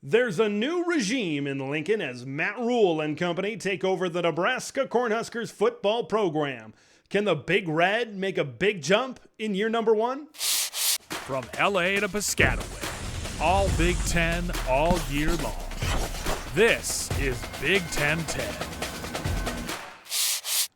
There's a new regime in Lincoln as Matt Rhule and company take over the Nebraska Cornhuskers football program. Can the Big Red make a big jump in year number one? From LA to Piscataway, all Big Ten all year long. This is Big Ten 10.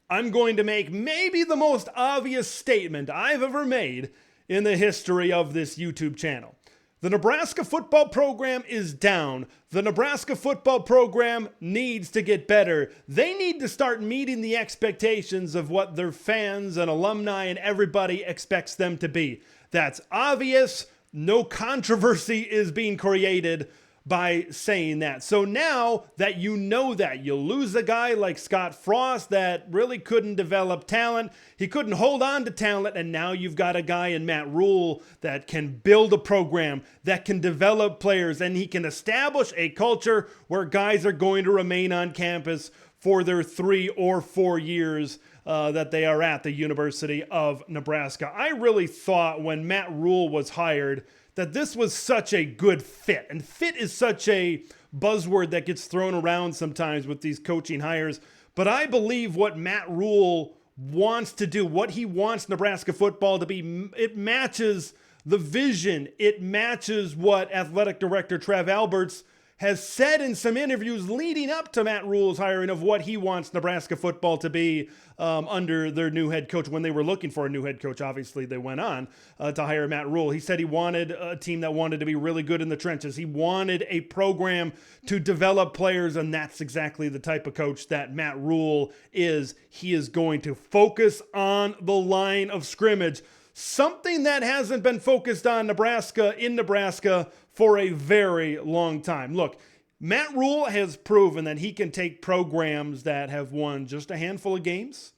I'm going to make maybe the most obvious statement I've ever made in the history of this YouTube channel. The Nebraska football program is down. The Nebraska football program needs to get better. They need to start meeting the expectations of what their fans and alumni and everybody expects them to be. That's obvious. No controversy is being created by saying that. So now that you know that, you lose a guy like Scott Frost that really couldn't develop talent. He couldn't hold on to talent, and now you've got a guy in Matt Rhule that can build a program, that can develop players, and he can establish a culture where guys are going to remain on campus for their 3 or 4 years that they are at the University of Nebraska. I really thought when Matt Rhule was hired that this was such a good fit. And fit is such a buzzword that gets thrown around sometimes with these coaching hires. But I believe what Matt Rhule wants to do, what he wants Nebraska football to be, it matches the vision. It matches what athletic director Trev Alberts has said in some interviews leading up to Matt Rhule's hiring of what he wants Nebraska football to be under their new head coach. When they were looking for a new head coach, obviously they went on to hire Matt Rhule. He said he wanted a team that wanted to be really good in the trenches. He wanted a program to develop players, and that's exactly the type of coach that Matt Rhule is. He is going to focus on the line of scrimmage, something that hasn't been focused on in Nebraska for a very long time. Look, Matt Rhule has proven that he can take programs that have won just a handful of games,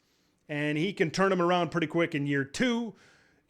and he can turn them around pretty quick in year 2,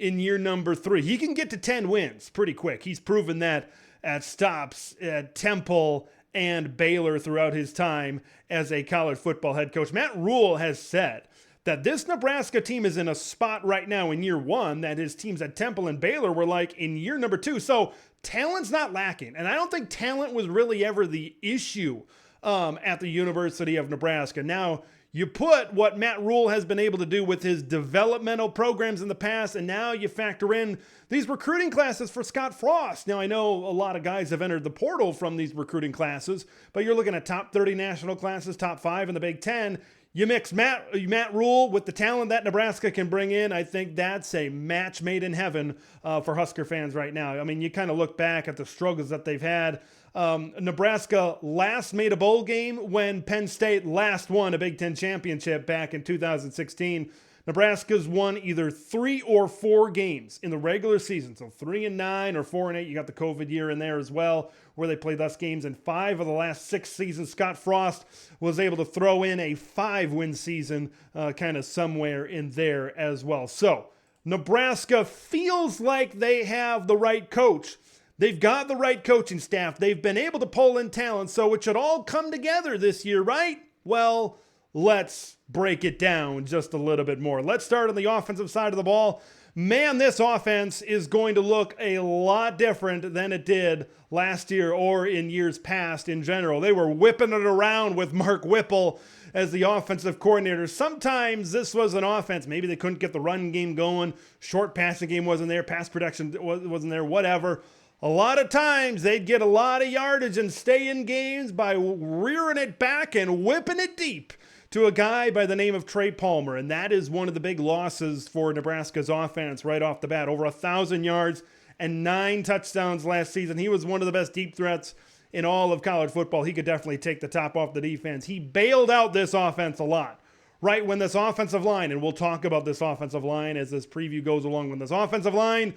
in year number 3. He can get to 10 wins pretty quick. He's proven that at stops at Temple and Baylor throughout his time as a college football head coach. Matt Rhule has said that this Nebraska team is in a spot right now in year 1 that his teams at Temple and Baylor were like in year number 2. So talent's not lacking. And I don't think talent was really ever the issue at the University of Nebraska. Now, you put what Matt Rhule has been able to do with his developmental programs in the past, and now you factor in these recruiting classes for Scott Frost. Now, I know a lot of guys have entered the portal from these recruiting classes, but you're looking at top 30 national classes, top 5 in the Big Ten. You mix Matt Rhule with the talent that Nebraska can bring in. I think that's a match made in heaven for Husker fans right now. I mean, you kind of look back at the struggles that they've had. Nebraska last made a bowl game when Penn State last won a Big Ten championship back in 2016. Nebraska's won either 3 or 4 games in the regular season. So 3-9 or 4-8. You got the COVID year in there as well, where they played less games. In 5 of the last 6 seasons, Scott Frost was able to throw in a 5-win season kind of somewhere in there as well. So Nebraska feels like they have the right coach. They've got the right coaching staff. They've been able to pull in talent, so it should all come together this year, right? Well, let's break it down just a little bit more. Let's start on the offensive side of the ball. Man, this offense is going to look a lot different than it did last year or in years past in general. They were whipping it around with Mark Whipple as the offensive coordinator. Sometimes this was an offense. Maybe they couldn't get the run game going. Short passing game wasn't there. Pass protection wasn't there, whatever. A lot of times they'd get a lot of yardage and stay in games by rearing it back and whipping it deep to a guy by the name of Trey Palmer. And that is one of the big losses for Nebraska's offense right off the bat. Over 1,000 yards and 9 touchdowns last season. He was one of the best deep threats in all of college football. He could definitely take the top off the defense. He bailed out this offense a lot. Right when this offensive line, and we'll talk about this offensive line as this preview goes along, when this offensive line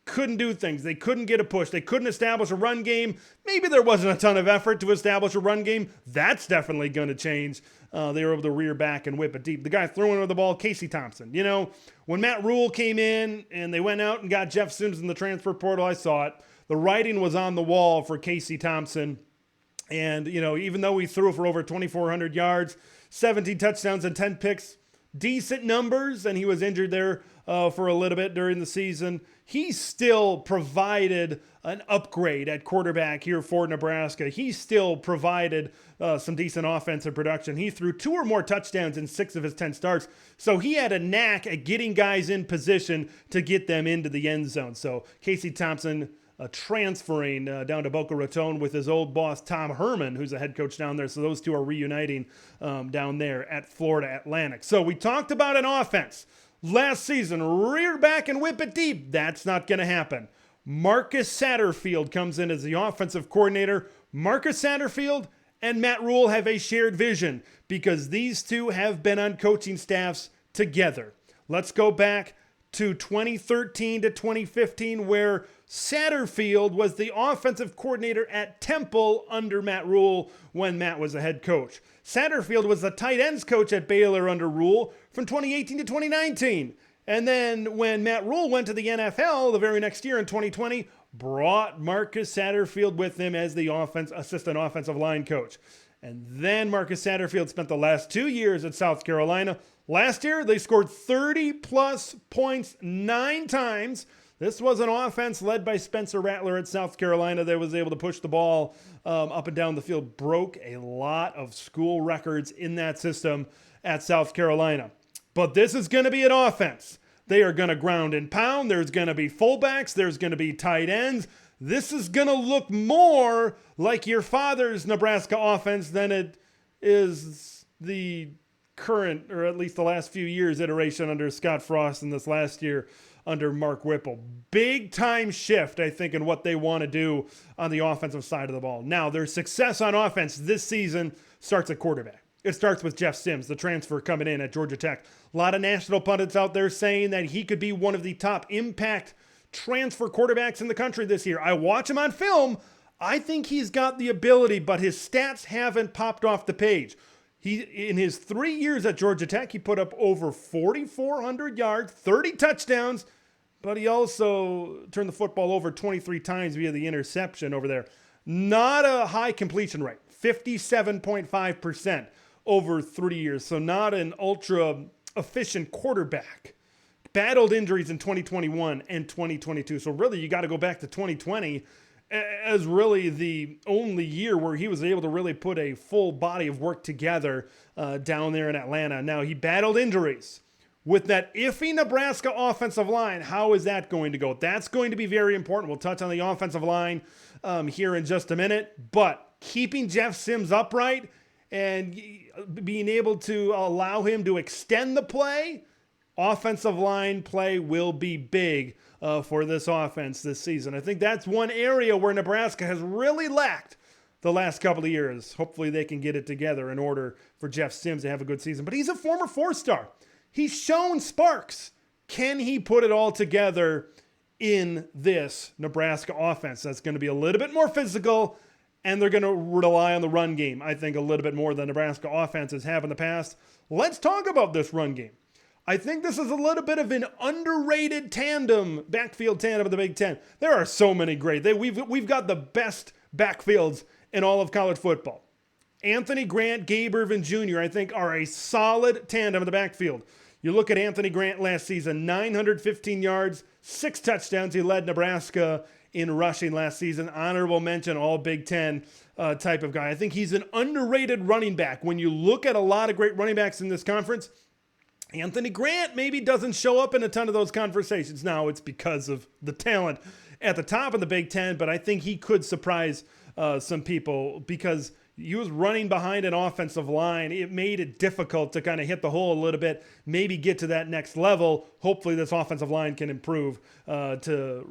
couldn't do things. They couldn't get a push. They couldn't establish a run game. Maybe there wasn't a ton of effort to establish a run game. That's definitely going to change. They were able to rear back and whip it deep. The guy throwing the ball, Casey Thompson. You know, when Matt Rhule came in and they went out and got Jeff Sims in the transfer portal, I saw it. The writing was on the wall for Casey Thompson. And, you know, even though he threw for over 2,400 yards, 17 touchdowns and 10 picks, decent numbers, and he was injured there for a little bit during the season, he still provided an upgrade at quarterback here for Nebraska. He still provided some decent offensive production. He threw 2 or more touchdowns in 6 of his 10 starts. So he had a knack at getting guys in position to get them into the end zone. So Casey Thompson transferring down to Boca Raton with his old boss, Tom Herman, who's a head coach down there. So those two are reuniting down there at Florida Atlantic. So we talked about an offense last season, rear back and whip it deep. That's not going to happen. Marcus Satterfield comes in as the offensive coordinator. Marcus Satterfield and Matt Rhule have a shared vision because these two have been on coaching staffs together. Let's go back to 2013 to 2015, where Satterfield was the offensive coordinator at Temple under Matt Rhule when Matt was the head coach. Satterfield was the tight ends coach at Baylor under Rhule from 2018 to 2019. And then when Matt Rhule went to the NFL the very next year in 2020, brought Marcus Satterfield with him as the assistant offensive line coach. And then Marcus Satterfield spent the last 2 years at South Carolina. Last year, they scored 30-plus points 9 times. This was an offense led by Spencer Rattler at South Carolina that was able to push the ball up and down the field, broke a lot of school records in that system at South Carolina. But this is going to be an offense. They are going to ground and pound. There's going to be fullbacks. There's going to be tight ends. This is going to look more like your father's Nebraska offense than it is the current, or at least the last few years, iteration under Scott Frost and this last year under Mark Whipple. Big time shift, I think, in what they want to do on the offensive side of the ball. Now, their success on offense this season starts at quarterback. It starts with Jeff Sims, the transfer coming in at Georgia Tech. A lot of national pundits out there saying that he could be one of the top impact transfer quarterbacks in the country this year. I watch him on film. I think he's got the ability, but his stats haven't popped off the page. In his 3 years at Georgia Tech, he put up over 4,400 yards, 30 touchdowns, but he also turned the football over 23 times via the interception over there. Not a high completion rate, 57.5% over 3 years, so not an ultra efficient quarterback. Battled injuries in 2021 and 2022, so really you got to go back to 2020 as really the only year where he was able to really put a full body of work together down there in Atlanta. Now, he battled injuries. With that iffy Nebraska offensive line, how is that going to go? That's going to be very important. We'll touch on the offensive line here in just a minute. But keeping Jeff Sims upright and being able to allow him to extend the play, offensive line play will be big for this offense this season. I think that's one area where Nebraska has really lacked the last couple of years. Hopefully they can get it together in order for Jeff Sims to have a good season. But he's a former 4-star. He's shown sparks. Can he put it all together in this Nebraska offense? That's going to be a little bit more physical, and they're going to rely on the run game, I think, a little bit more than Nebraska offenses have in the past. Let's talk about this run game. I think this is a little bit of an underrated backfield tandem of the Big Ten. There are so many great. We've got the best backfields in all of college football. Anthony Grant, Gabe Ervin Jr., I think, are a solid tandem in the backfield. You look at Anthony Grant last season, 915 yards, 6 touchdowns. He led Nebraska in rushing last season. Honorable mention, all Big Ten type of guy. I think he's an underrated running back. When you look at a lot of great running backs in this conference, Anthony Grant maybe doesn't show up in a ton of those conversations. Now, it's because of the talent at the top of the Big Ten, but I think he could surprise some people because he was running behind an offensive line. It made it difficult to kind of hit the hole a little bit, maybe get to that next level. Hopefully this offensive line can improve to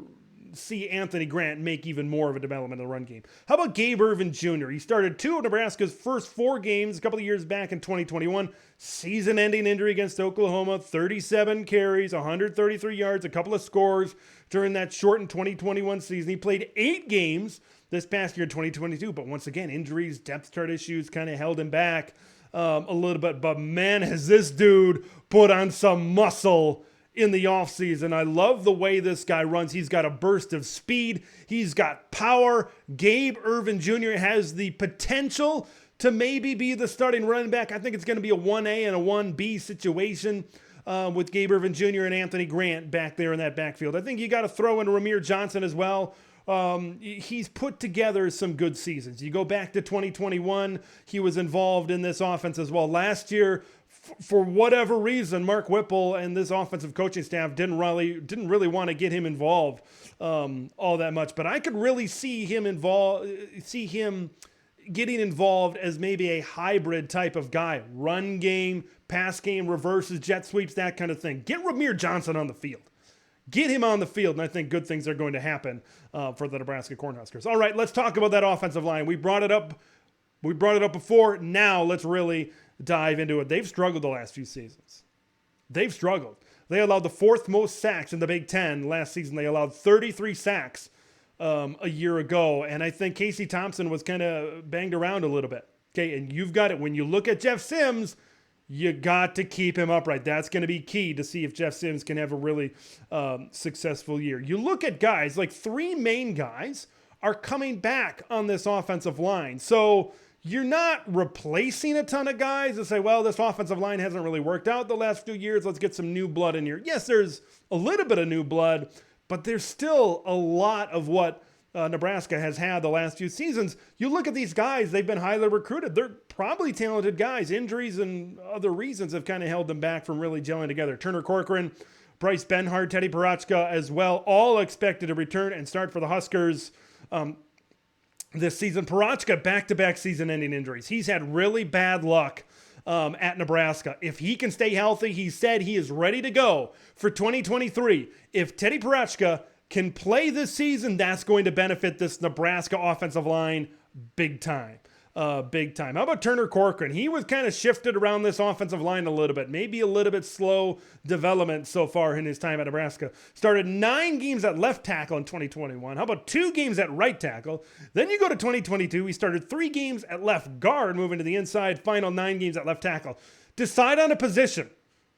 see Anthony Grant make even more of a development in the run game. How about Gabe Ervin Jr.? He started 2 of Nebraska's first 4 games a couple of years back in 2021. Season-ending injury against Oklahoma, 37 carries, 133 yards, a couple of scores during that shortened 2021 season. He played 8 games this past year in 2022, but once again, injuries, depth chart issues kind of held him back a little bit. But man, has this dude put on some muscle in the offseason. I love the way this guy runs. He's got a burst of speed. He's got power. Gabe Ervin Jr. has the potential to maybe be the starting running back. I think it's going to be a 1A and a 1B situation with Gabe Ervin Jr. and Anthony Grant back there in that backfield. I think you got to throw in Ramir Johnson as well. He's put together some good seasons. You go back to 2021, he was involved in this offense as well. Last year, for whatever reason, Mark Whipple and this offensive coaching staff didn't really want to get him involved all that much. But I could really see him getting involved as maybe a hybrid type of guy. Run game, pass game, reverses, jet sweeps, that kind of thing. Get Ramir Johnson on the field. Get him on the field, and I think good things are going to happen for the Nebraska Cornhuskers. All right, let's talk about that offensive line. We brought it up before. Now let's really dive into it. They've struggled the last few seasons. They've struggled. They allowed the fourth most sacks in the Big Ten last season. They allowed 33 sacks a year ago, and I think Casey Thompson was kind of banged around a little bit. Okay, and you've got it. When you look at Jeff Sims, you got to keep him upright. That's going to be key to see if Jeff Sims can have a really successful year. You look at guys, like three main guys are coming back on this offensive line. So you're not replacing a ton of guys and say, well, this offensive line hasn't really worked out the last few years. Let's get some new blood in here. Yes, there's a little bit of new blood, but there's still a lot of what Nebraska has had the last few seasons. You look at these guys, they've been highly recruited. They're probably talented guys. Injuries and other reasons have kind of held them back from really gelling together. Turner Corcoran, Bryce Benhart, Teddy Parachka as well, all expected to return and start for the Huskers this season. Parachka, back-to-back season-ending injuries. He's had really bad luck at Nebraska. If he can stay healthy, he said he is ready to go for 2023. If Teddy Parachka can play this season, that's going to benefit this Nebraska offensive line big time. Big time. How about Turner Corcoran? He was kind of shifted around this offensive line a little bit. Maybe a little bit slow development so far in his time at Nebraska. Started 9 games at left tackle in 2021. How about 2 games at right tackle? Then you go to 2022. He started 3 games at left guard, moving to the inside. Final 9 games at left tackle. Decide on a position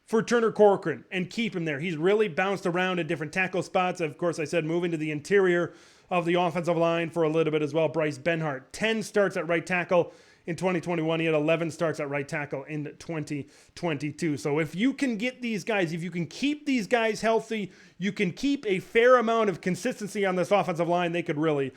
for Turner Corcoran and keep him there. He's really bounced around in different tackle spots. Of course, I said moving to the interior of the offensive line for a little bit as well. Bryce Benhart, 10 starts at right tackle in 2021. He had 11 starts at right tackle in 2022. So if you can get these guys, if you can keep these guys healthy, you can keep a fair amount of consistency on this offensive line, they could really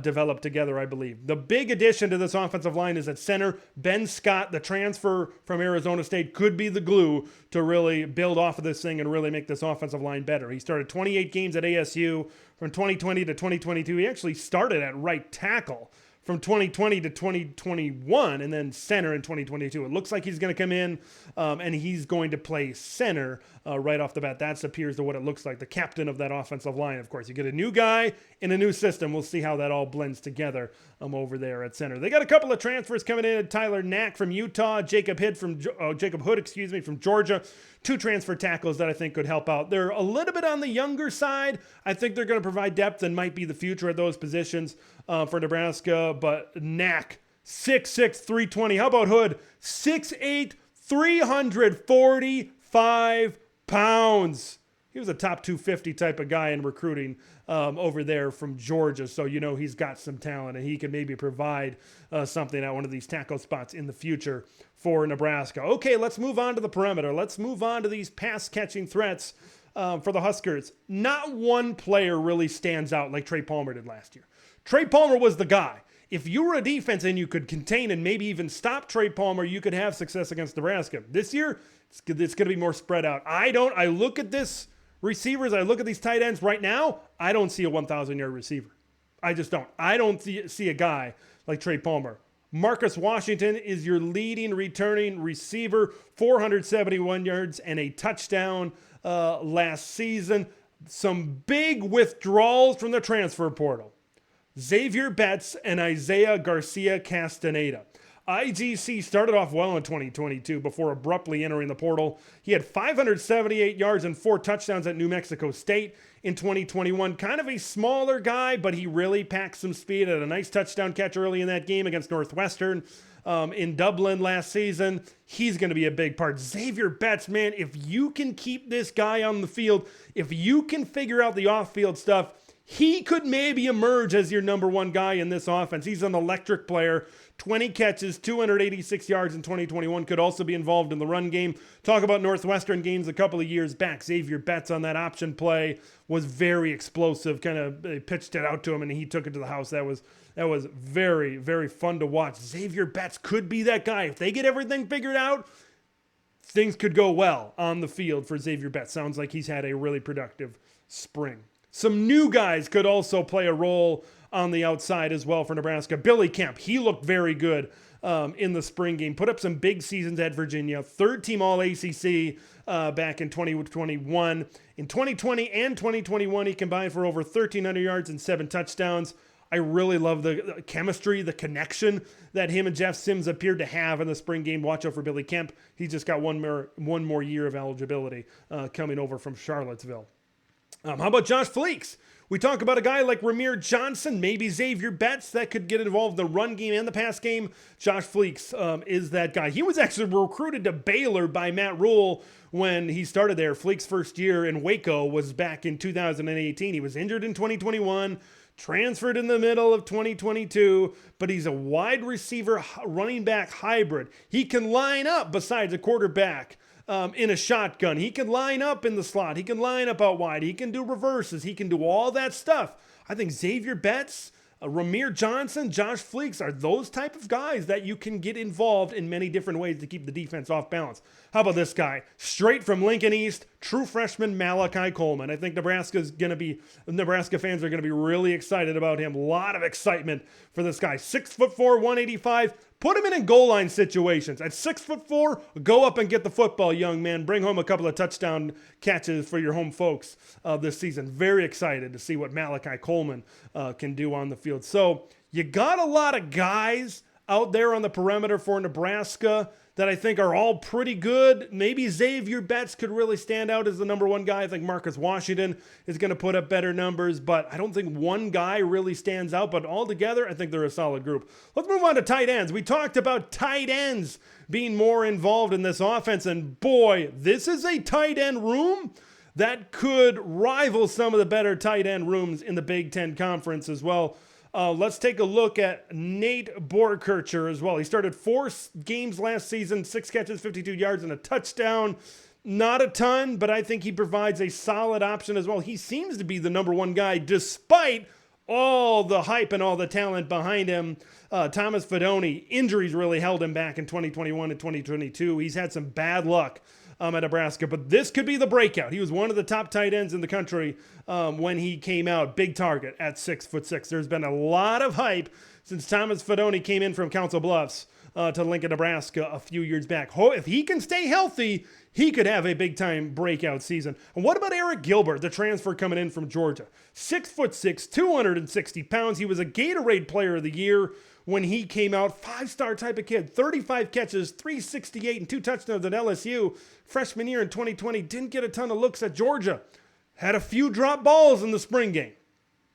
develop together, I believe. The big addition to this offensive line is at center. Ben Scott, the transfer from Arizona State, could be the glue to really build off of this thing and really make this offensive line better. He started 28 games at ASU from 2020 to 2022. He actually started at right tackle from 2020 to 2021 and then center in 2022. It looks like he's going to come in and he's going to play center right off the bat. That appears to what it looks like. The captain of that offensive line, of course. You get a new guy in a new system. We'll see how that all blends together over there at center. They got a couple of transfers coming in. Tyler Knack from Utah, Jacob Hood from Georgia. 2 transfer tackles that I think could help out. They're a little bit on the younger side. I think they're going to provide depth and might be the future at those positions for Nebraska. But Knack, 6'6", 320. How about Hood? 6'8", 345 pounds. He was a top 250 type of guy in recruiting over there from Georgia. So, you know, he's got some talent and he can maybe provide something at one of these tackle spots in the future for Nebraska. Okay, let's move on to the perimeter. Let's move on to these pass-catching threats for the Huskers. Not one player really stands out like Trey Palmer did last year. Trey Palmer was the guy. If you were a defense and you could contain and maybe even stop Trey Palmer, you could have success against Nebraska. This year, it's going to be more spread out. I look at this receivers, I look at these tight ends right now, I don't see a 1,000-yard receiver. I just don't. I don't see a guy like Trey Palmer. Marcus Washington is your leading returning receiver, 471 yards and a touchdown last season. Some big withdrawals from the transfer portal. Xavier Betts and Isaiah Garcia Castaneda. IGC started off well in 2022 before abruptly entering the portal. He had 578 yards and 4 touchdowns at New Mexico State in 2021. Kind of a smaller guy, but he really packed some speed. Had a nice touchdown catch early in that game against Northwestern in Dublin last season. He's going to be a big part. Xavier Betts, man, if you can keep this guy on the field, if you can figure out the off-field stuff, he could maybe emerge as your number one guy in this offense. He's an electric player. 20 catches, 286 yards in 2021. Could also be involved in the run game. Talk about Northwestern games a couple of years back. Xavier Betts on that option play was very explosive. Kind of pitched it out to him and he took it to the house. That was very, very fun to watch. Xavier Betts could be that guy. If they get everything figured out, things could go well on the field for Xavier Betts. Sounds like he's had a really productive spring. Some new guys could also play a role on the outside as well for Nebraska. Billy Kemp, he looked very good in the spring game. Put up some big seasons at Virginia. Third-team All-ACC back in 2021. In 2020 and 2021, he combined for over 1,300 yards and 7 touchdowns. I really love the chemistry, the connection that him and Jeff Sims appeared to have in the spring game. Watch out for Billy Kemp. He's just got one more year of eligibility coming over from Charlottesville. How about Josh Fleeks? We talk about a guy like Ramir Johnson, maybe Xavier Betts that could get involved in the run game and the pass game. Josh Fleeks is that guy. He was actually recruited to Baylor by Matt Rhule when he started there. Fleeks' first year in Waco was back in 2018. He was injured in 2021, transferred in the middle of 2022, but he's a wide receiver running back hybrid. He can line up besides a quarterback. In a shotgun. He can line up in the slot. He can line up out wide. He can do reverses. He can do all that stuff. I think Xavier Betts, Ramir Johnson, Josh Fleeks are those type of guys that you can get involved in many different ways to keep the defense off balance. How about this guy? Straight from Lincoln East, true freshman Malachi Coleman. I think Nebraska fans are going to be really excited about him. A lot of excitement for this guy. 6'4", 185. Put him in goal line situations. At 6'4", go up and get the football, young man. Bring home a couple of touchdown catches for your home folks this season. Very excited to see what Malachi Coleman can do on the field. So you got a lot of guys out there on the perimeter for Nebraska that I think are all pretty good. Maybe Xavier Betts could really stand out as the number one guy. I think Marcus Washington is going to put up better numbers, but I don't think one guy really stands out. But altogether, I think they're a solid group. Let's move on to tight ends. We talked about tight ends being more involved in this offense, and boy, this is a tight end room that could rival some of the better tight end rooms in the Big Ten Conference as well. Let's take a look at Nate Borkircher as well. He started 4 games last season, 6 catches, 52 yards, and a touchdown. Not a ton, but I think he provides a solid option as well. He seems to be the number one guy despite all the hype and all the talent behind him. Thomas Fidone, injuries really held him back in 2021 and 2022. He's had some bad luck at Nebraska, but this could be the breakout. He was one of the top tight ends in the country when he came out. Big target at 6'6". There's been a lot of hype since Thomas Fidone came in from Council Bluffs to Lincoln, Nebraska a few years back. If he can stay healthy, he could have a big-time breakout season. And what about Eric Gilbert, the transfer coming in from Georgia? 6'6", 260 pounds. He was a Gatorade Player of the Year when he came out. 5-star type of kid. 35 catches, 368, and 2 touchdowns at LSU. Freshman year in 2020. Didn't get a ton of looks at Georgia. Had a few drop balls in the spring game.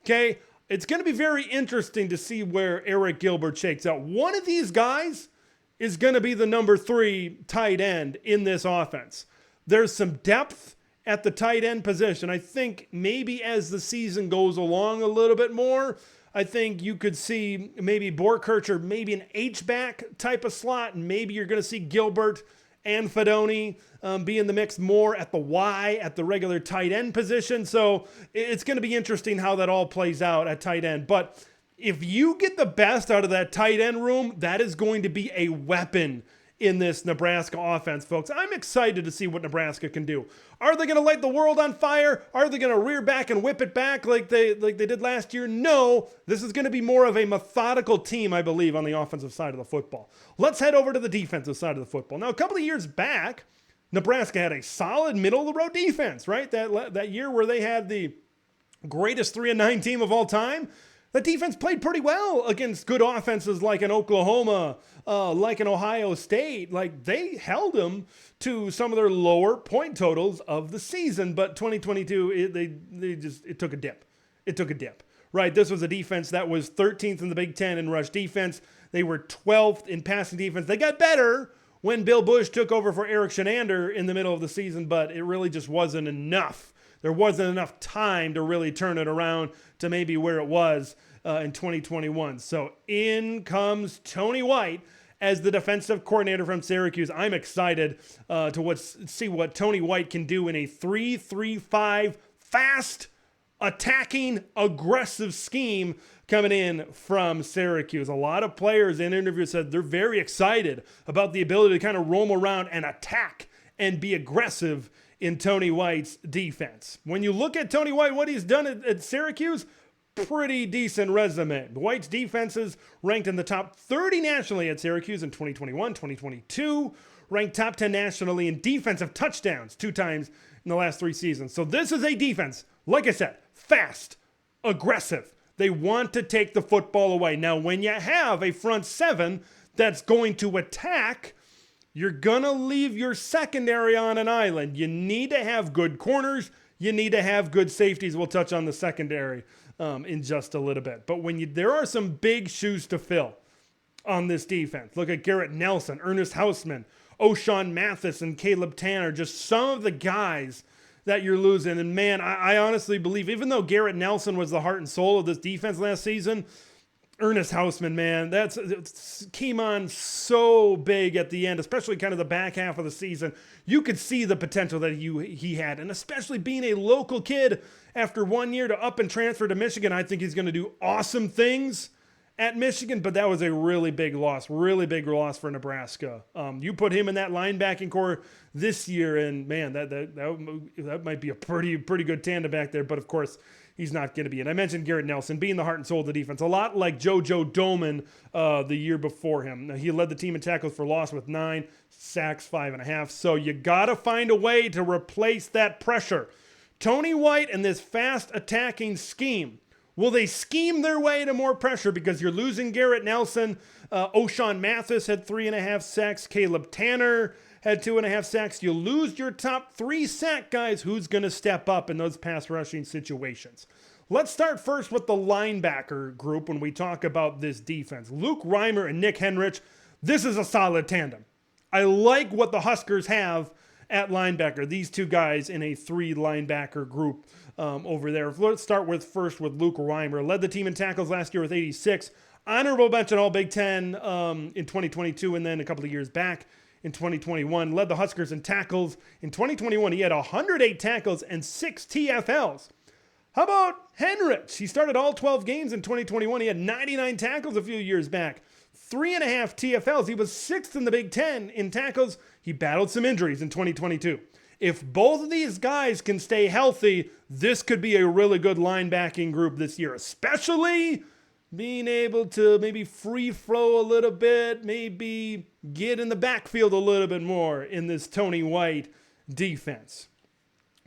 Okay? It's going to be very interesting to see where Eric Gilbert shakes out. One of these guys is going to be the number 3 tight end in this offense. There's some depth at the tight end position. I think maybe as the season goes along a little bit more, I think you could see maybe Borkircher, maybe an H-back type of slot, and maybe you're going to see Gilbert and Fidone be in the mix more at the Y, at the regular tight end position. So it's going to be interesting how that all plays out at tight end. But if you get the best out of that tight end room, that is going to be a weapon in this Nebraska offense, folks. I'm excited to see what Nebraska can do. Are they going to light the world on fire? Are they going to rear back and whip it back like they did last year? No. This is going to be more of a methodical team, I believe, on the offensive side of the football. Let's head over to the defensive side of the football. Now, a couple of years back, Nebraska had a solid middle-of-the-road defense, right? That year where they had the greatest 3-9 team of all time. The defense played pretty well against good offenses like in Oklahoma, like in Ohio State. Like, they held them to some of their lower point totals of the season. But 2022, it took a dip. It took a dip, right? This was a defense that was 13th in the Big Ten in rush defense. They were 12th in passing defense. They got better when Bill Bush took over for Eric Shenander in the middle of the season, but it really just wasn't enough there wasn't enough time to really turn it around to maybe where it was in 2021. So in comes Tony White as the defensive coordinator from Syracuse. I'm excited to see what Tony White can do in a 3-3-5 fast, attacking, aggressive scheme coming in from Syracuse. A lot of players in interviews said they're very excited about the ability to kind of roam around and attack and be aggressive in Tony White's defense. When you look at Tony White, what he's done at Syracuse, pretty decent resume. White's defenses ranked in the top 30 nationally at Syracuse in 2021, 2022, ranked top 10 nationally in defensive touchdowns 2 times in the last 3 seasons. So this is a defense, like I said, fast, aggressive. They want to take the football away. Now, when you have a front 7 that's going to attack, you're going to leave your secondary on an island. You need to have good corners. You need to have good safeties. We'll touch on the secondary in just a little bit. But there are some big shoes to fill on this defense. Look at Garrett Nelson, Ernest Hausman, O'Shawn Mathis, and Caleb Tanner. Just some of the guys that you're losing. And man, I honestly believe, even though Garrett Nelson was the heart and soul of this defense last season, Ernest Hausman, man, came on so big at the end, especially kind of the back half of the season. You could see the potential that he had, and especially being a local kid after 1 year to up and transfer to Michigan, I think he's going to do awesome things at Michigan, but that was a really big loss for Nebraska. You put him in that linebacking core this year, and man, that might be a pretty good tandem back there, but of course, he's not going to be. And I mentioned Garrett Nelson being the heart and soul of the defense, a lot like JoJo Doman the year before him. Now, he led the team in tackles for loss with 9, sacks 5.5. So you got to find a way to replace that pressure. Tony White and this fast attacking scheme. Will they scheme their way to more pressure because you're losing Garrett Nelson? O'Shawn Mathis had 3.5 sacks. Caleb Tanner had 2.5 sacks. You lose your top 3 sack guys. Who's going to step up in those pass rushing situations? Let's start first with the linebacker group when we talk about this defense. Luke Reimer and Nick Henrich, this is a solid tandem. I like what the Huskers have at linebacker. These 2 guys in a 3 linebacker group over there. Let's start first with Luke Reimer. Led the team in tackles last year with 86. Honorable mention All Big Ten in 2022 and then a couple of years back in 2021. Led the Huskers in tackles. In 2021, he had 108 tackles and 6 TFLs. How about Henrich? He started all 12 games in 2021. He had 99 tackles a few years back. 3.5 TFLs. He was 6th in the Big Ten in tackles. He battled some injuries in 2022. If both of these guys can stay healthy, this could be a really good linebacking group this year, especially being able to maybe free flow a little bit, maybe get in the backfield a little bit more in this Tony White defense.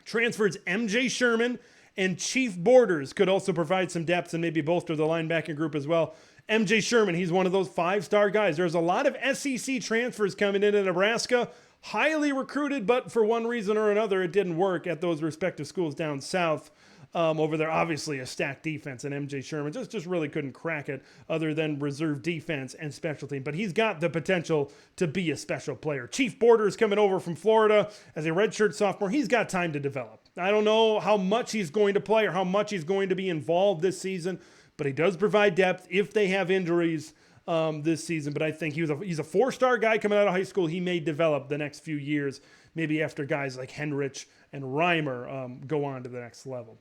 Transfers MJ Sherman and Chief Borders could also provide some depth and maybe bolster the linebacking group as well. MJ Sherman, he's one of those 5-star guys. There's a lot of SEC transfers coming into Nebraska, highly recruited, but for one reason or another, it didn't work at those respective schools down south. Over there, obviously a stacked defense, and MJ Sherman just really couldn't crack it other than reserve defense and special team. But he's got the potential to be a special player. Chief Borders coming over from Florida as a redshirt sophomore. He's got time to develop. I don't know how much he's going to play or how much he's going to be involved this season, but he does provide depth if they have injuries this season. But I think he's a 4-star guy coming out of high school. He may develop the next few years, maybe after guys like Henrich and Reimer go on to the next level.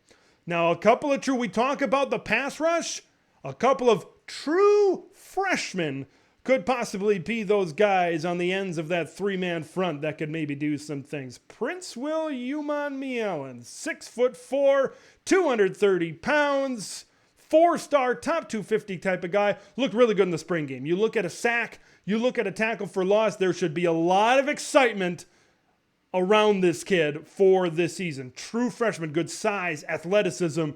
Now, we talk about the pass rush. A couple of true freshmen could possibly be those guys on the ends of that 3-man front that could maybe do some things. Prince Will Umanmielen, 6'4", 230 pounds, 4-star, top 250 type of guy. Looked really good in the spring game. You look at a sack, you look at a tackle for loss, there should be a lot of excitement around this kid for this season. True freshman, good size, athleticism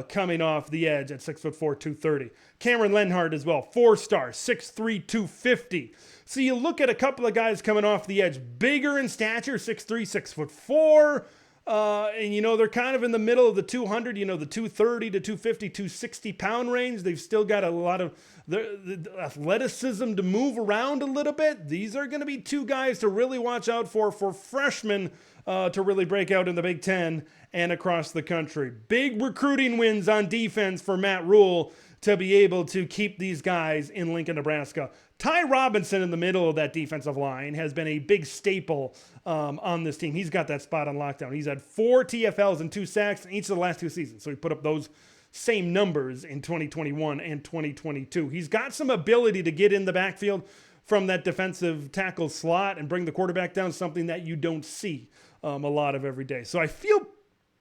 coming off the edge at 6'4", 230. Cameron Lenhart as well, 4-star, 6'3", 250. So you look at a couple of guys coming off the edge, bigger in stature, 6'3", 6'4", And, they're kind of in the middle of the 200, the 230 to 250, 260 pound range. They've still got a lot of the athleticism to move around a little bit. These are going to be two guys to really watch out for freshmen to really break out in the Big Ten and across the country. Big recruiting wins on defense for Matt Rhule to be able to keep these guys in Lincoln, Nebraska. Ty Robinson in the middle of that defensive line has been a big staple on this team. He's got that spot on lockdown. He's had 4 TFLs and 2 sacks in each of the last 2 seasons. So he put up those same numbers in 2021 and 2022. He's got some ability to get in the backfield from that defensive tackle slot and bring the quarterback down, something that you don't see a lot of every day. So I feel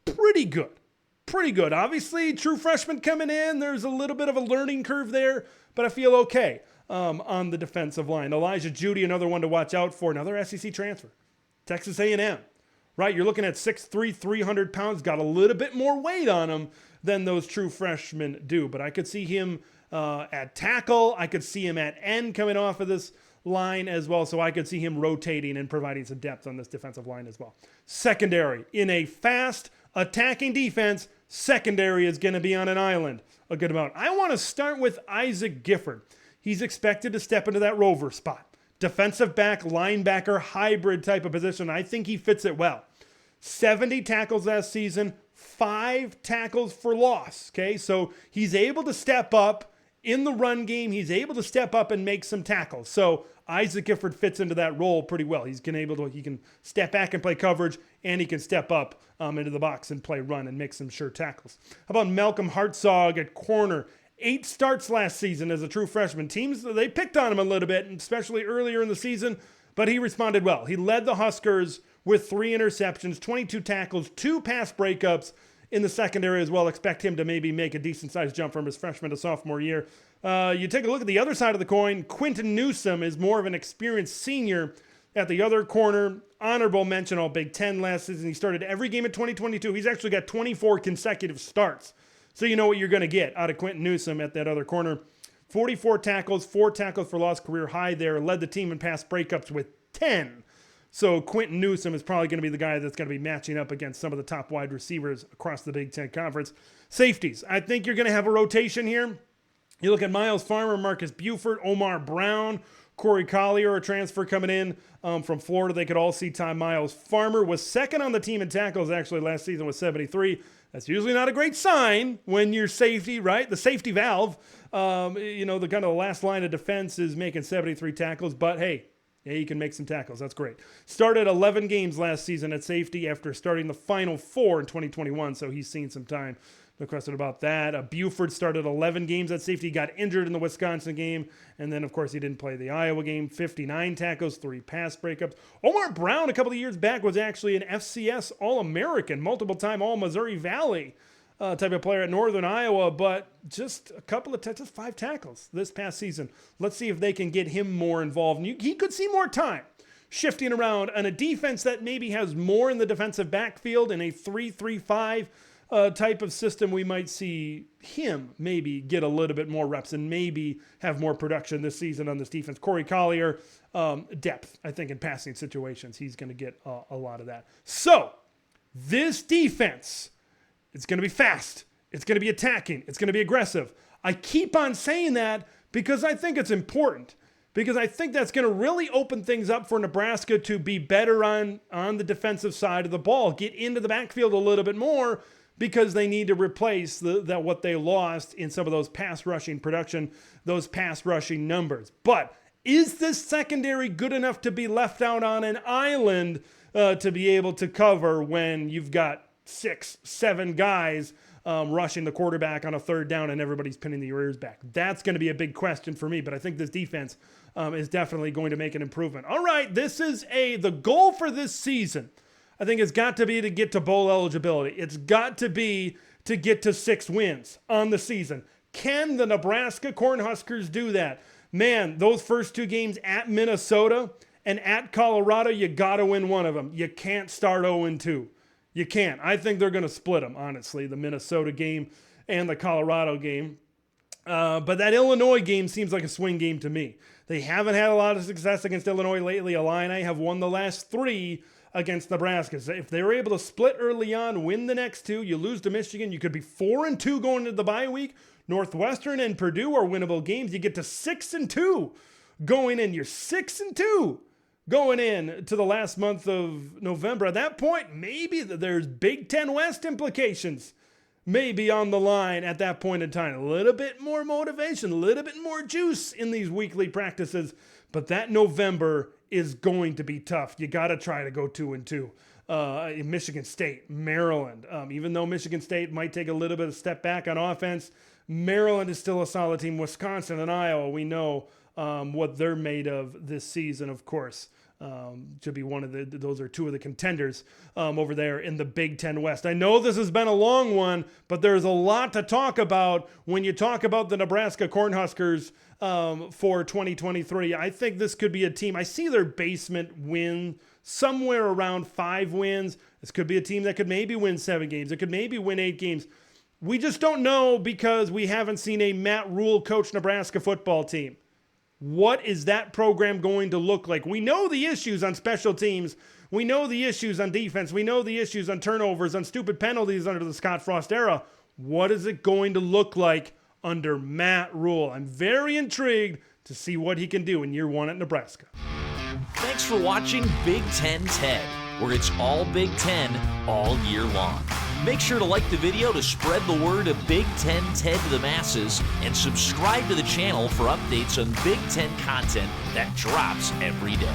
pretty good. Pretty good. Obviously, true freshman coming in. There's a little bit of a learning curve there, but I feel okay on the defensive line. Elijah Judy, another one to watch out for. Another SEC transfer. Texas A&M. Right, you're looking at 6'3", 300 pounds. Got a little bit more weight on him than those true freshmen do. But I could see him at tackle. I could see him at end coming off of this line as well. So I could see him rotating and providing some depth on this defensive line as well. Secondary. In a fast attacking defense, secondary is going to be on an island a good amount. I want to start with Isaac Gifford. He's expected to step into that rover spot. Defensive back, linebacker, hybrid type of position. I think he fits it well. 70 tackles last season, 5 tackles for loss. Okay, so he's able to step up in the run game. He's able to step up and make some tackles. So Isaac Gifford fits into that role pretty well. He can step back and play coverage, and he can step up into the box and play run and make some sure tackles. How about Malcolm Hartzog at corner? 8 starts last season as a true freshman. Teams, they picked on him a little bit, especially earlier in the season, but he responded well. He led the Huskers with 3 interceptions, 22 tackles, 2 pass breakups in the secondary as well. Expect him to maybe make a decent-sized jump from his freshman to sophomore year. You take a look at the other side of the coin. Quinton Newsome is more of an experienced senior at the other corner. Honorable mention all Big Ten last season. He started every game in 2022. He's actually got 24 consecutive starts. So you know what you're going to get out of Quinton Newsome at that other corner. 44 tackles, 4 tackles for loss, career high there. Led the team in pass breakups with 10. So Quinton Newsome is probably going to be the guy that's going to be matching up against some of the top wide receivers across the Big Ten Conference. Safeties. I think you're going to have a rotation here. You look at Miles Farmer, Marcus Buford, Omar Brown, Corey Collier, a transfer coming in from Florida. They could all see time. Miles Farmer was second on the team in tackles actually last season with 73. That's usually not a great sign when your safety, right? The safety valve, the kind of the last line of defense is making 73 tackles. But hey, yeah, he can make some tackles. That's great. Started 11 games last season at safety after starting the final 4 in 2021. So he's seen some time. No question about that. Buford started 11 games at safety. Got injured in the Wisconsin game. And then, of course, he didn't play the Iowa game. 59 tackles, 3 pass breakups. Omar Brown, a couple of years back, was actually an FCS All-American, multiple-time All-Missouri Valley type of player at Northern Iowa. But just just 5 tackles this past season. Let's see if they can get him more involved. And he could see more time shifting around on a defense that maybe has more in the defensive backfield in a 3-3-5 type of system. We might see him maybe get a little bit more reps and maybe have more production this season on this defense. Corey Collier, depth, I think, in passing situations. He's going to get a lot of that. So this defense, it's going to be fast. It's going to be attacking. It's going to be aggressive. I keep on saying that because I think it's important. Because I think that's going to really open things up for Nebraska to be better on the defensive side of the ball. Get into the backfield a little bit more, because they need to replace what they lost in some of those pass rushing production, those pass rushing numbers. But is this secondary good enough to be left out on an island to be able to cover when you've got 6, 7 guys rushing the quarterback on a 3rd down and everybody's pinning the ears back? That's going to be a big question for me, but I think this defense is definitely going to make an improvement. All right, this is the goal for this season. I think it's got to be to get to bowl eligibility. It's got to be to get to 6 wins on the season. Can the Nebraska Cornhuskers do that? Man, those first 2 games at Minnesota and at Colorado, you got to win one of them. You can't start 0-2. You can't. I think they're going to split them, honestly, the Minnesota game and the Colorado game. But that Illinois game seems like a swing game to me. They haven't had a lot of success against Illinois lately. Illini have won the last 3 against Nebraska. So if they were able to split early on, win the next two, you lose to Michigan, you could be 4-2 going into the bye week. Northwestern and Purdue are winnable games. You get to 6-2 going in. You're 6-2 going in to the last month of November. At that point, maybe there's Big Ten West implications maybe on the line at that point in time. A little bit more motivation, a little bit more juice in these weekly practices. But that November is going to be tough. You got to try to go 2-2. Michigan State, Maryland. Even though Michigan State might take a little bit of step back on offense, Maryland is still a solid team. Wisconsin and Iowa, we know what they're made of this season, of course. Should be those are two of the contenders over there in the Big Ten West. I know this has been a long one, but there's a lot to talk about when you talk about the Nebraska Cornhuskers for 2023. I think this could be a team. I see their basement win somewhere around 5 wins. This could be a team that could maybe win 7 games. It could maybe win 8 games. We just don't know because we haven't seen a Matt Rhule coach Nebraska football team. What is that program going to look like? We know the issues on special teams. We know the issues on defense. We know the issues on turnovers, on stupid penalties under the Scott Frost era. What is it going to look like under Matt Rhule? I'm very intrigued to see what he can do in year 1 at Nebraska. Thanks for watching Big Ten Ted, where it's all Big Ten all year long. Make sure to like the video to spread the word of Big Ten Ted to the masses, and subscribe to the channel for updates on Big Ten content that drops every day.